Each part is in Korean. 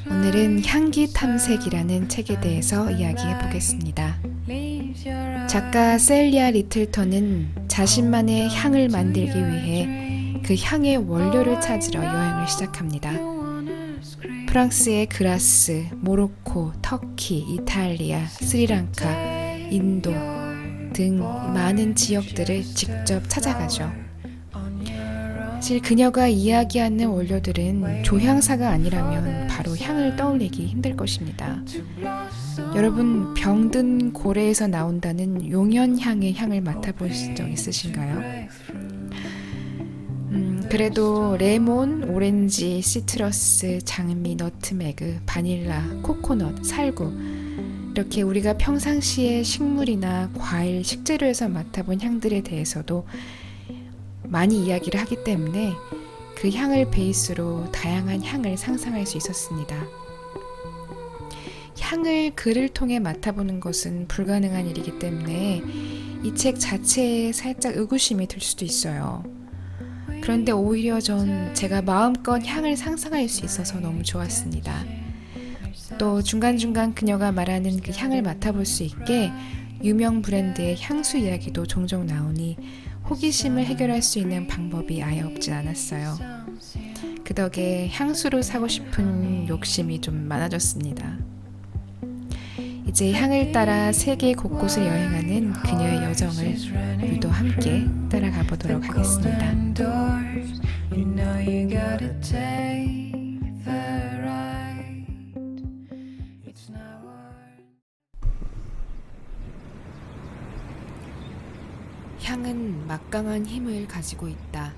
오늘은 향기 탐색이라는 책에 대해서 이야기해 보겠습니다. 작가 셀리아 리틀턴은 자신만의 향을 만들기 위해 그 향의 원료를 찾으러 여행을 시작합니다. 프랑스의 그라스, 모로코, 터키, 이탈리아, 스리랑카, 인도 등 많은 지역들을 직접 찾아가죠. 사실 그녀가 이야기하는 원료들은 조향사가 아니라면 바로 향을 떠올리기 힘들 것입니다. 여러분, 병든 고래에서 나온다는 용연향의 향을 맡아보신 적 있으신가요? 그래도 레몬, 오렌지, 시트러스, 장미, 너트메그, 바닐라, 코코넛, 살구 이렇게 우리가 평상시에 식물이나 과일, 식재료에서 맡아본 향들에 대해서도 많이 이야기를 하기 때문에 그 향을 베이스로 다양한 향을 상상할 수 있었습니다. 향을 글을 통해 맡아보는 것은 불가능한 일이기 때문에 이 책 자체에 살짝 의구심이 들 수도 있어요. 그런데 오히려 제가 마음껏 향을 상상할 수 있어서 너무 좋았습니다. 또 중간중간 그녀가 말하는 그 향을 맡아볼 수 있게 유명 브랜드의 향수 이야기도 종종 나오니 호기심을 해결할 수 있는 방법이 아예 없진 않았어요. 그 덕에 향수를 사고 싶은 욕심이 좀 많아졌습니다. 이제 향을 따라 세계 곳곳을 여행하는 그녀의 여정을 우리도 함께 따라가 보도록 하겠습니다. 향은 막강한 힘을 가지고 있다.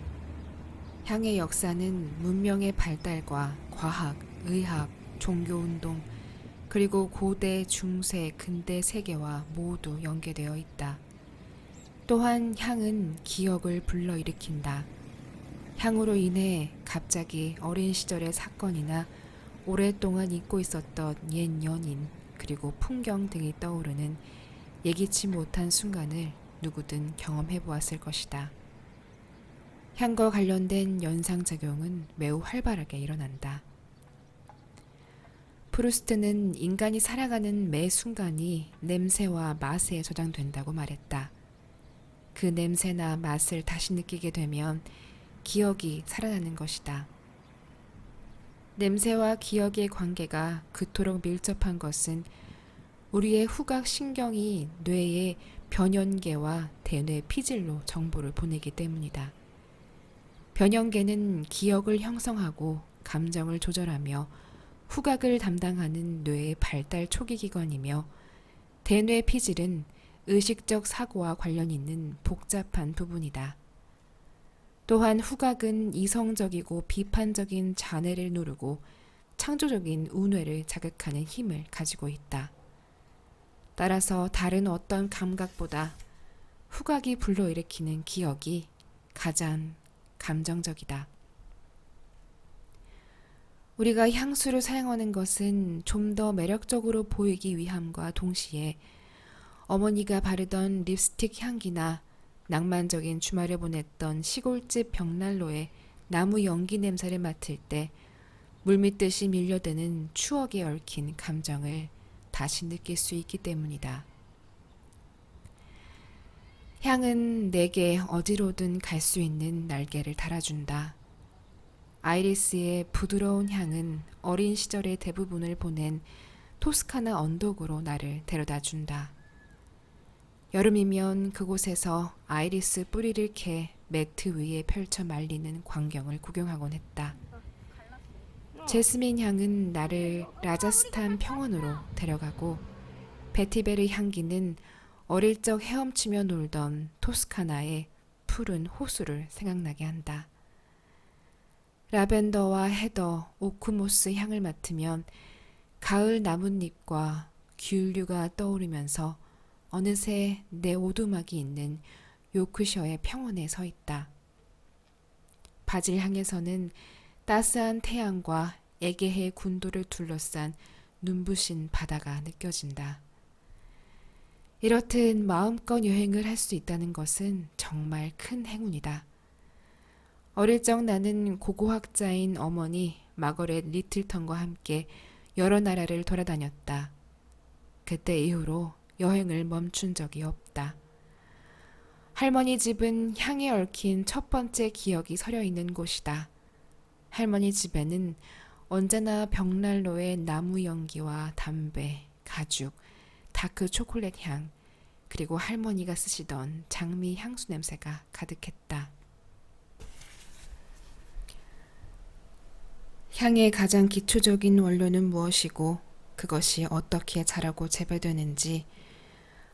향의 역사는 문명의 발달과 과학, 의학, 종교운동, 그리고 고대, 중세, 근대 세계와 모두 연계되어 있다. 또한 향은 기억을 불러일으킨다. 향으로 인해 갑자기 어린 시절의 사건이나 오랫동안 잊고 있었던 옛 연인, 그리고 풍경 등이 떠오르는 예기치 못한 순간을 누구든 경험해 보았을 것이다. 향과 관련된 연상작용은 매우 활발하게 일어난다. 프루스트는 인간이 살아가는 매 순간이 냄새와 맛에 저장된다고 말했다. 그 냄새나 맛을 다시 느끼게 되면 기억이 살아나는 것이다. 냄새와 기억의 관계가 그토록 밀접한 것은 우리의 후각 신경이 뇌에 변연계와 대뇌 피질로 정보를 보내기 때문이다. 변연계는 기억을 형성하고 감정을 조절하며 후각을 담당하는 뇌의 발달 초기 기관이며 대뇌 피질은 의식적 사고와 관련 있는 복잡한 부분이다. 또한 후각은 이성적이고 비판적인 자뇌를 누르고 창조적인 우뇌를 자극하는 힘을 가지고 있다. 따라서 다른 어떤 감각보다 후각이 불러일으키는 기억이 가장 감정적이다. 우리가 향수를 사용하는 것은 좀 더 매력적으로 보이기 위함과 동시에 어머니가 바르던 립스틱 향기나 낭만적인 주말을 보냈던 시골집 벽난로의 나무 연기 냄새를 맡을 때 물밀듯이 밀려드는 추억에 얽힌 감정을 다시 느낄 수 있기 때문이다. 향은 내게 어디로든 갈 수 있는 날개를 달아준다. 아이리스의 부드러운 향은 어린 시절의 대부분을 보낸 토스카나 언덕으로 나를 데려다준다. 여름이면 그곳에서 아이리스 뿌리를 캐 매트 위에 펼쳐 말리는 광경을 구경하곤 했다. 제스민 향은 나를 라자스탄 평원으로 데려가고 베티베르 향기는 어릴 적 헤엄치며 놀던 토스카나의 푸른 호수를 생각나게 한다. 라벤더와 헤더, 오크모스 향을 맡으면 가을 나뭇잎과 귤류가 떠오르면서 어느새 내 오두막이 있는 요크셔의 평원에 서 있다. 바질 향에서는 따스한 태양과 에게해 군도를 둘러싼 눈부신 바다가 느껴진다. 이렇듯 마음껏 여행을 할 수 있다는 것은 정말 큰 행운이다. 어릴 적 나는 고고학자인 어머니 마거렛 리틀턴과 함께 여러 나라를 돌아다녔다. 그때 이후로 여행을 멈춘 적이 없다. 할머니 집은 향에 얽힌 첫 번째 기억이 서려 있는 곳이다. 할머니 집에는 언제나 벽난로의 나무 연기와 담배, 가죽, 다크 초콜릿 향, 그리고 할머니가 쓰시던 장미 향수 냄새가 가득했다. 향의 가장 기초적인 원료는 무엇이고 그것이 어떻게 자라고 재배되는지,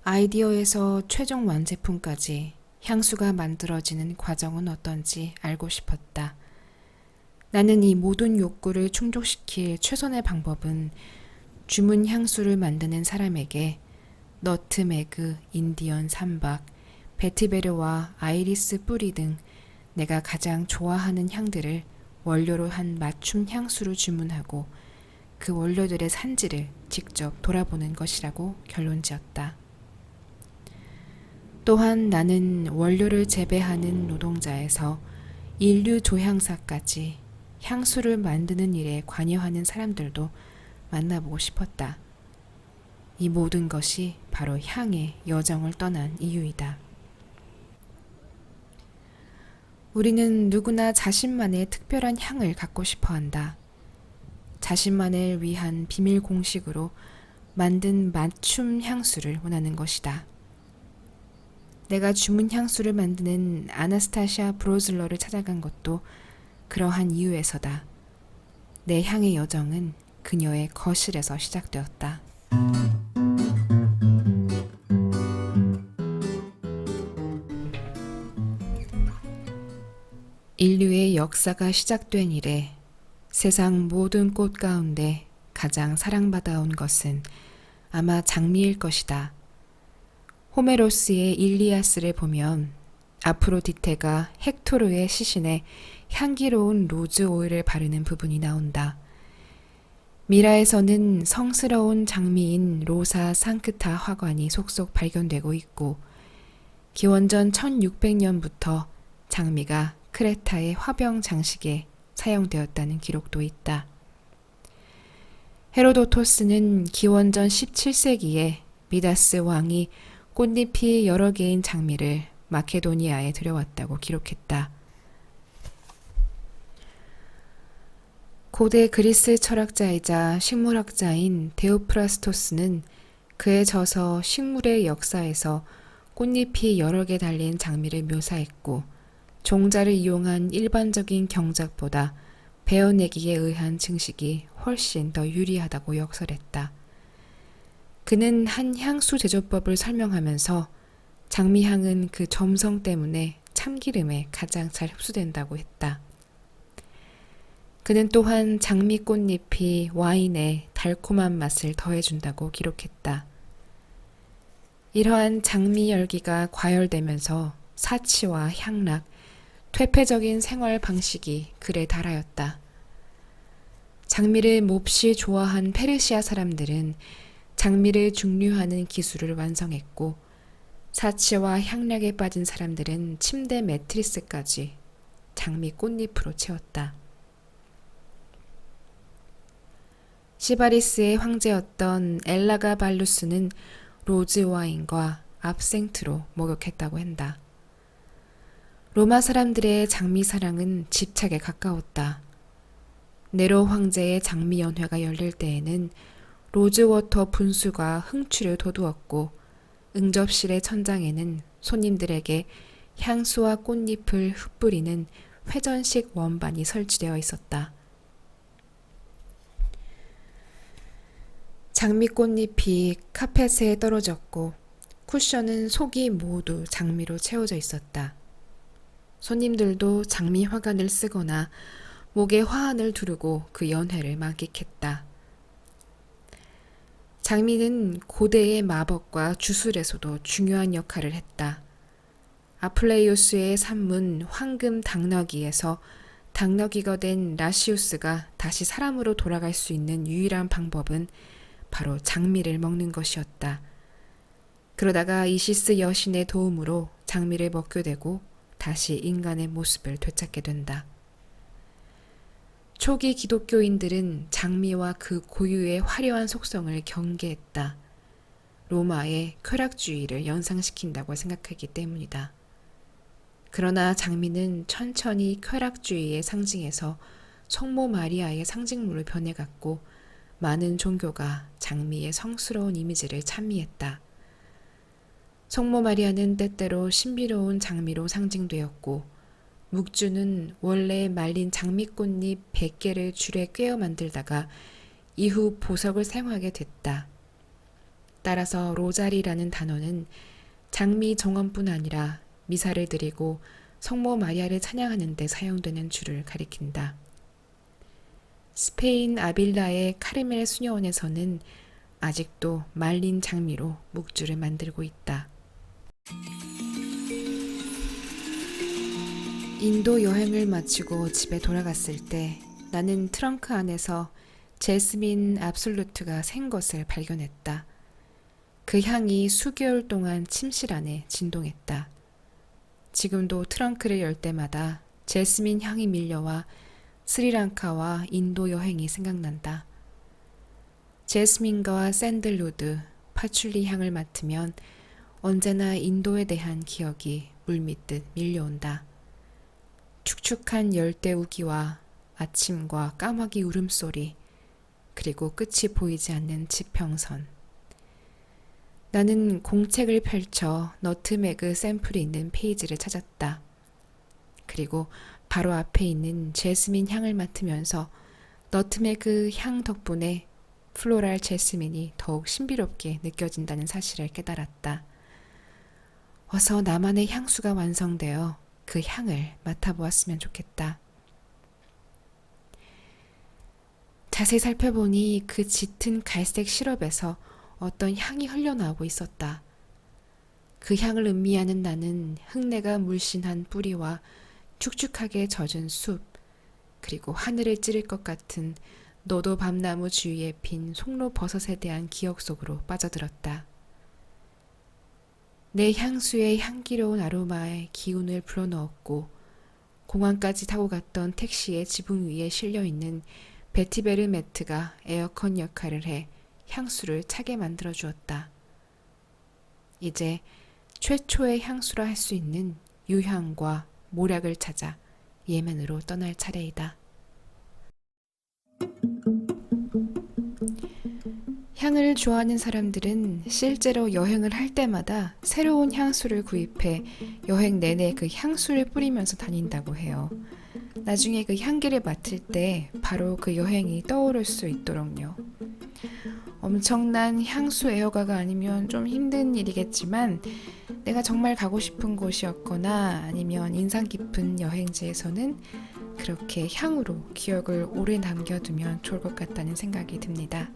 아이디어에서 최종 완제품까지 향수가 만들어지는 과정은 어떤지 알고 싶었다. 나는 이 모든 욕구를 충족시킬 최선의 방법은 주문 향수를 만드는 사람에게 너트메그, 인디언 삼박, 베티베르와 아이리스 뿌리 등 내가 가장 좋아하는 향들을 원료로 한 맞춤 향수를 주문하고 그 원료들의 산지를 직접 돌아보는 것이라고 결론지었다. 또한 나는 원료를 재배하는 노동자에서 인류 조향사까지 향수를 만드는 일에 관여하는 사람들도 만나보고 싶었다. 이 모든 것이 바로 향의 여정을 떠난 이유이다. 우리는 누구나 자신만의 특별한 향을 갖고 싶어 한다. 자신만을 위한 비밀 공식으로 만든 맞춤 향수를 원하는 것이다. 내가 주문 향수를 만드는 아나스타샤 브로즐러를 찾아간 것도 그러한 이유에서다. 내 향의 여정은 그녀의 거실에서 시작되었다. 인류의 역사가 시작된 이래 세상 모든 꽃 가운데 가장 사랑받아온 것은 아마 장미일 것이다. 호메로스의 일리아스를 보면 아프로디테가 헥토르의 시신에 향기로운 로즈 오일을 바르는 부분이 나온다. 미라에서는 성스러운 장미인 로사 상크타 화관이 속속 발견되고 있고, 기원전 1600년부터 장미가 크레타의 화병 장식에 사용되었다는 기록도 있다. 헤로도토스는 기원전 17세기에 미다스 왕이 꽃잎이 여러 개인 장미를 마케도니아에 들여왔다고 기록했다. 고대 그리스 철학자이자 식물학자인 데오프라스토스는 그의 저서 식물의 역사에서 꽃잎이 여러 개 달린 장미를 묘사했고, 종자를 이용한 일반적인 경작보다 베어내기에 의한 증식이 훨씬 더 유리하다고 역설했다. 그는 한 향수 제조법을 설명하면서 장미향은 그 점성 때문에 참기름에 가장 잘 흡수된다고 했다. 그는 또한 장미 꽃잎이 와인에 달콤한 맛을 더해준다고 기록했다. 이러한 장미 열기가 과열되면서 사치와 향락, 퇴폐적인 생활 방식이 글에 달하였다. 장미를 몹시 좋아한 페르시아 사람들은 장미를 증류하는 기술을 완성했고, 사치와 향락에 빠진 사람들은 침대 매트리스까지 장미 꽃잎으로 채웠다. 시바리스의 황제였던 엘라가 발루스는 로즈 와인과 압생트로 목욕했다고 한다. 로마 사람들의 장미 사랑은 집착에 가까웠다. 네로 황제의 장미 연회가 열릴 때에는 로즈워터 분수가 흥취를 돋우었고, 응접실의 천장에는 손님들에게 향수와 꽃잎을 흩뿌리는 회전식 원반이 설치되어 있었다. 장미 꽃잎이 카펫에 떨어졌고, 쿠션은 속이 모두 장미로 채워져 있었다. 손님들도 장미 화관을 쓰거나 목에 화환을 두르고 그 연회를 만끽했다. 장미는 고대의 마법과 주술에서도 중요한 역할을 했다. 아플레이오스의 산문 황금 당나귀에서 당나귀가 된 라시우스가 다시 사람으로 돌아갈 수 있는 유일한 방법은 바로 장미를 먹는 것이었다. 그러다가 이시스 여신의 도움으로 장미를 먹게 되고 다시 인간의 모습을 되찾게 된다. 초기 기독교인들은 장미와 그 고유의 화려한 속성을 경계했다. 로마의 쾌락주의를 연상시킨다고 생각하기 때문이다. 그러나 장미는 천천히 쾌락주의의 상징에서 성모 마리아의 상징물로 변해갔고 많은 종교가 장미의 성스러운 이미지를 찬미했다. 성모 마리아는 때때로 신비로운 장미로 상징되었고 묵주는 원래 말린 장미꽃잎 100개를 줄에 꿰어 만들다가 이후 보석을 사용하게 됐다. 따라서 로자리라는 단어는 장미 정원뿐 아니라 미사를 드리고 성모 마리아를 찬양하는 데 사용되는 줄을 가리킨다. 스페인 아빌라의 카르멜 수녀원에서는 아직도 말린 장미로 묵주를 만들고 있다. 인도 여행을 마치고 집에 돌아갔을 때 나는 트렁크 안에서 제스민 압솔루트가 생 것을 발견했다. 그 향이 수개월 동안 침실 안에 진동했다. 지금도 트렁크를 열 때마다 제스민 향이 밀려와 스리랑카와 인도 여행이 생각난다. 제스민과 샌들우드, 파출리 향을 맡으면 언제나 인도에 대한 기억이 물밀듯 밀려온다. 축축한 열대 우기와 아침과 까마귀 울음소리, 그리고 끝이 보이지 않는 지평선. 나는 공책을 펼쳐 너트메그 샘플이 있는 페이지를 찾았다. 그리고 바로 앞에 있는 제스민 향을 맡으면서 너트메그 향 덕분에 플로랄 제스민이 더욱 신비롭게 느껴진다는 사실을 깨달았다. 어서 나만의 향수가 완성되어 그 향을 맡아보았으면 좋겠다. 자세히 살펴보니 그 짙은 갈색 시럽에서 어떤 향이 흘러나오고 있었다. 그 향을 음미하는 나는 흙내가 물씬한 뿌리와 축축하게 젖은 숲, 그리고 하늘을 찌를 것 같은 노도 밤나무 주위에 핀 송로버섯에 대한 기억 속으로 빠져들었다. 내 향수의 향기로운 아로마에 기운을 불어넣었고 공항까지 타고 갔던 택시의 지붕 위에 실려있는 베티베르 매트가 에어컨 역할을 해 향수를 차게 만들어 주었다. 이제 최초의 향수라 할 수 있는 유향과 모략을 찾아 예멘으로 떠날 차례이다. 향을 좋아하는 사람들은 실제로 여행을 할 때마다 새로운 향수를 구입해 여행 내내 그 향수를 뿌리면서 다닌다고 해요. 나중에 그 향기를 맡을 때 바로 그 여행이 떠오를 수 있도록요. 엄청난 향수 애호가가 아니면 좀 힘든 일이겠지만 내가 정말 가고 싶은 곳이었거나 아니면 인상 깊은 여행지에서는 그렇게 향으로 기억을 오래 남겨두면 좋을 것 같다는 생각이 듭니다.